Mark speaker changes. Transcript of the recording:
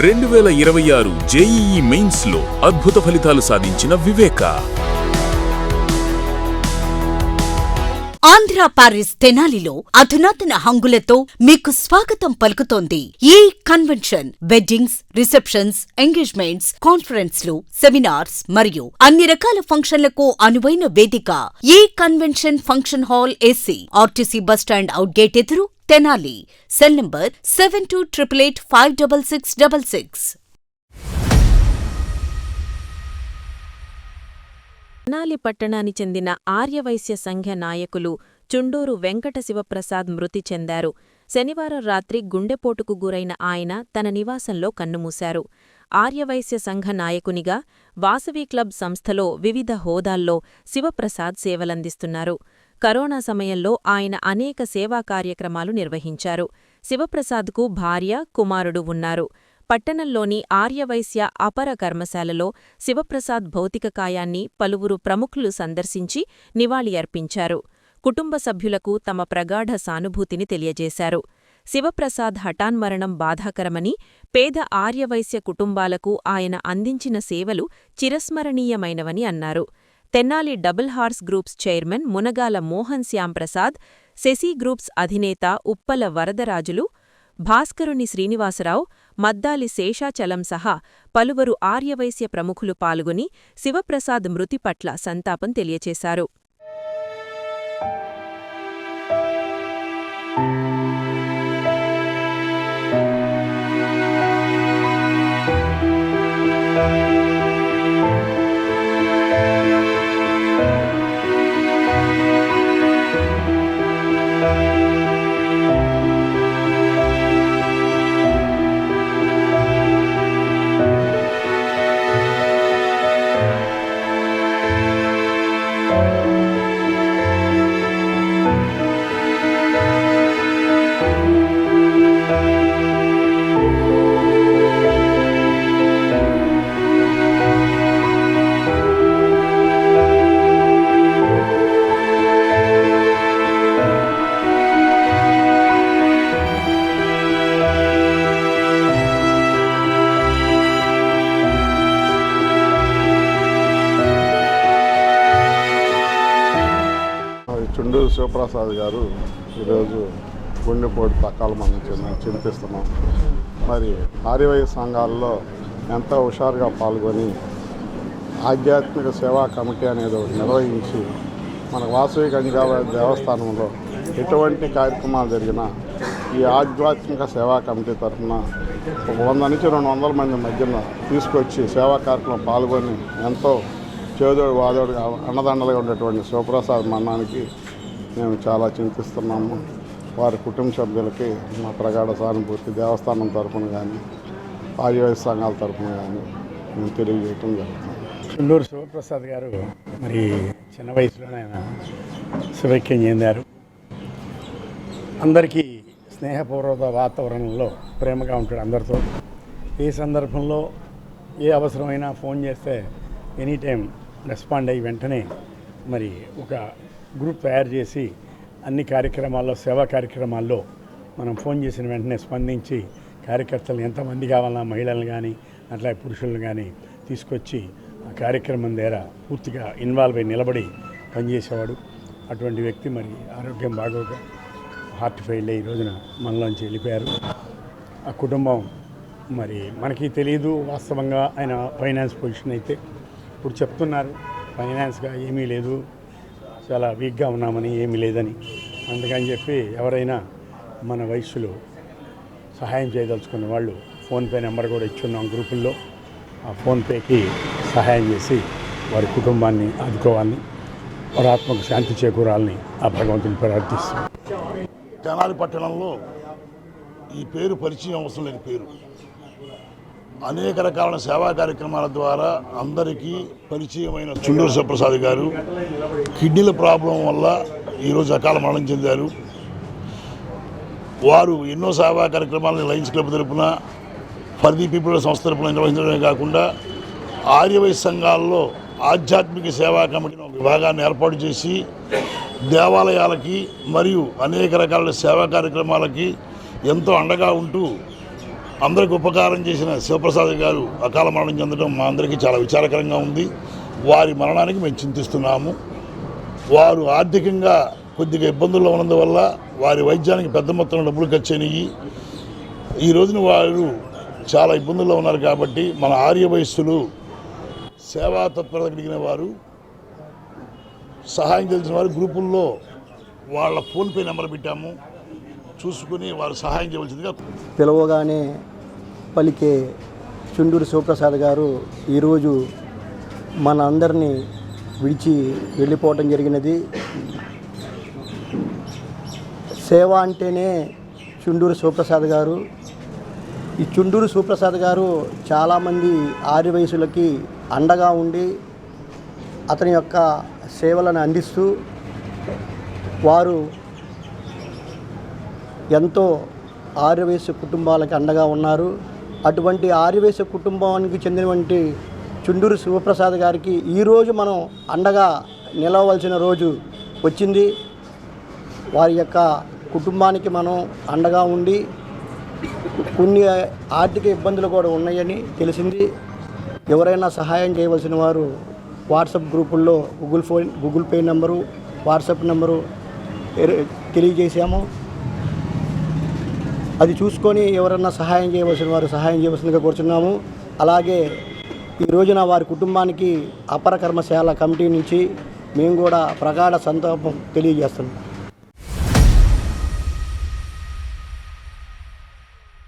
Speaker 1: 2026 JEE mains లో అద్భుత ఫలితాలు సాధించిన వివేక.
Speaker 2: ఆంధ్ర పారిస్ తెనాలిలో అధునాతన హంగులతో మీకు స్వాగతం పలుకుతోంది ఈ convention. Weddings, receptions, engagements, కాన్ఫరెన్స్లు, seminars మరియు అన్ని రకాల ఫంక్షన్లకు అనువైన వేదిక. ఈ convention function hall AC, RTC bus stand out gate ఎదురు, తెనాలి. Cell number 7288856666.
Speaker 3: తెనాలి పట్టణానికి చెందిన ఆర్యవైశ్య సంఘ నాయకులు చుండూరు వెంకట శివప్రసాద్ మృతి చెందారు. శనివారం రాత్రి గుండెపోటుకు గురైన ఆయన తన నివాసంలో కన్నుమూశారు. ఆర్యవైశ్య సంఘ నాయకునిగా వాసవి క్లబ్ సంస్థలో వివిధ హోదాల్లో శివప్రసాద్ సేవలందిస్తున్నారు. కరోనా సమయంలో ఆయన అనేక సేవా కార్యక్రమాలు నిర్వహించారు. శివప్రసాద్కు భార్య, కుమారుడు ఉన్నారు. పట్టణంలోని ఆర్యవైశ్య అపర కర్మశాలలో శివప్రసాద్ భౌతికకాయాన్ని పలువురు ప్రముఖులు సందర్శించి నివాళి అర్పించారు. కుటుంబ సభ్యులకు తమ ప్రగాఢ సానుభూతిని తెలియజేశారు. శివప్రసాద్ హఠాన్మరణం బాధాకరమని, పేద ఆర్యవైశ్య కుటుంబాలకు ఆయన అందించిన సేవలు చిరస్మరణీయమైనవని అన్నారు. Tenali double horse groups chairman Munagala Mohan Shyamprasad, Sasi groups అధినేత ఉప్పల వరదరాజులు, భాస్కరుని శ్రీనివాసరావు, మద్దాలి శేషాచలం సహా పలువురు ఆర్యవైశ్య ప్రముఖులు పాల్గొని శివప్రసాద్ మృతి పట్ల సంతాపం తెలియచేశారు.
Speaker 4: చుండూరు శివప్రసాద్ గారు ఈరోజు గుండెపోటు తక్కాల మనం చింతిస్తున్నాం. మరి ఆర్యవైశ్య సంఘాల్లో ఎంతో హుషారుగా పాల్గొని ఆధ్యాత్మిక సేవా కమిటీ అనేది ఒకటి నిర్వహించి మన వాసవి గంగాబాయి దేవస్థానంలో ఎటువంటి కార్యక్రమాలు జరిగినా ఈ ఆధ్యాత్మిక సేవా కమిటీ తరఫున 100 నుంచి 200 మంది మధ్యన తీసుకొచ్చి సేవా కార్యక్రమం పాల్గొని ఎంతో చేదోడు వాదోడుగా అన్నదండలుగా ఉండేటువంటి శివప్రసాద్ మరణానికి మేము చాలా చింతిస్తున్నాము. వారి కుటుంబ సభ్యులకి మా ప్రగాఢ సానుభూతి దేవస్థానం తరఫున కానీ ఆర్యవైశ్య సంఘాల తరఫున కానీ మేము తెలియజేయటం జరుగుతుంది.
Speaker 5: చుండూరు శివప్రసాద్ గారు మరి చిన్న వయసులోనే ఆయన శివైక్యం చెందారు. అందరికీ స్నేహపూర్వక వాతావరణంలో ప్రేమగా ఉంటాడు అందరితో. ఏ సందర్భంలో ఏ అవసరమైనా ఫోన్ చేస్తే ఎనీ టైం రెస్పాండ్ అయ్యి వెంటనే మరి ఒక గ్రూప్ తయారు చేసి అన్ని కార్యక్రమాల్లో, సేవా కార్యక్రమాల్లో మనం ఫోన్ చేసిన వెంటనే స్పందించి కార్యకర్తలు ఎంతమంది కావాలన్నా మహిళలను కానీ అట్లా పురుషులను కానీ తీసుకొచ్చి ఆ కార్యక్రమం దగ్గర పూర్తిగా ఇన్వాల్వ్ అయి నిలబడి పనిచేసేవాడు. అటువంటి వ్యక్తి మరి ఆరోగ్యం బాగోక హార్ట్ ఫెయిల్ అయ్యి ఈ రోజున మనలోంచి వెళ్ళిపోయారు. ఆ కుటుంబం మరి మనకి తెలియదు వాస్తవంగా ఆయన ఫైనాన్స్ పొజిషన్ అయితే. ఇప్పుడు చెప్తున్నారు ఫైనాన్స్గా ఏమీ లేదు, చాలా వీక్గా ఉన్నామని, ఏమీ లేదని. అందుకని చెప్పి ఎవరైనా మన వైశ్యులు సహాయం చేయదలుచుకున్న వాళ్ళు ఫోన్పే నెంబర్ కూడా ఇచ్చున్నాం గ్రూపుల్లో. ఆ ఫోన్పేకి సహాయం చేసి వారి కుటుంబాన్ని ఆదుకోవాలని, వారి ఆత్మకు శాంతి చేకూరాలని ఆ భగవంతుని ప్రార్థిస్తున్నాం.
Speaker 6: తెనాలి పట్టణంలో ఈ పేరు పరిచయం అవసరం లేని పేరు. అనేక రకాల సేవా కార్యక్రమాల ద్వారా అందరికీ పరిచయమైన చుండూరు శివప్రసాద్ గారు కిడ్నీల ప్రాబ్లం వల్ల ఈరోజు అకాల మరణం చెందారు. వారు ఎన్నో సేవా కార్యక్రమాలను లయన్స్ క్లబ్ తరపున, ఫర్ ది పీపుల్ సంస్థ తరపున నిర్వహించడమే కాకుండా ఆర్యవైశ్య సంఘాల్లో ఆధ్యాత్మిక సేవా కమిటీని ఒక విభాగాన్ని ఏర్పాటు చేసి దేవాలయాలకి మరియు అనేక రకాల సేవా కార్యక్రమాలకి ఎంతో అండగా ఉంటూ అందరికి ఉపకారం చేసిన శివప్రసాద్ గారు అకాల మరణం చెందడం మా అందరికీ చాలా విచారకరంగా ఉంది. వారి మరణానికి మేము చింతిస్తున్నాము. వారు ఆర్థికంగా కొద్దిగా ఇబ్బందుల్లో ఉన్నందువల్ల వారి వైద్యానికి పెద్ద మొత్తంలో డబ్బులు ఖర్చు అయినాయి. ఈ రోజున వారు చాలా ఇబ్బందుల్లో ఉన్నారు కాబట్టి మన ఆర్య వయస్సులు సేవా తత్పరత కలిగిన వారు, సహాయం తెలిసిన వారు గ్రూపుల్లో వాళ్ళ ఫోన్పే నెంబర్ పెట్టాము, చూసుకుని వారు సహాయం చేయవలసిందిగా.
Speaker 7: పిలవగానే పలికే చుండూరు శివప్రసాద్ గారు ఈరోజు మన అందరినీ విడిచి వెళ్ళిపోవటం జరిగినది. సేవ అంటేనే చుండూరు శివప్రసాద్ గారు. ఈ చుండూరు శివప్రసాద్ గారు చాలామంది ఆర్య వయసులకి అండగా ఉండి అతని యొక్క సేవలను అందిస్తూ వారు ఎంతో ఆర్యవైశ్య కుటుంబాలకి అండగా ఉన్నారు. అటువంటి ఆర్యవైశ్య కుటుంబానికి చెందినటువంటి చుండూరు శివప్రసాద్ గారికి ఈరోజు మనం అండగా నిలవలసిన రోజు వచ్చింది. వారి యొక్క కుటుంబానికి మనం అండగా ఉండి కొన్ని ఆర్థిక ఇబ్బందులు కూడా ఉన్నాయని తెలిసింది. ఎవరైనా సహాయం చేయవలసిన వారు వాట్సాప్ గ్రూపుల్లో Google Pay number, WhatsApp number తెలియజేశాము. అది చూసుకొని ఎవరన్నా సహాయం చేయవలసిన వారు సహాయం చేయవలసిందిగా కోరుచున్నాము. అలాగే ఈ రోజున వారి కుటుంబానికి అపర కర్మశాల కమిటీ నుంచి మేము కూడా ప్రగాఢ సంతాపం తెలియజేస్తున్నాం.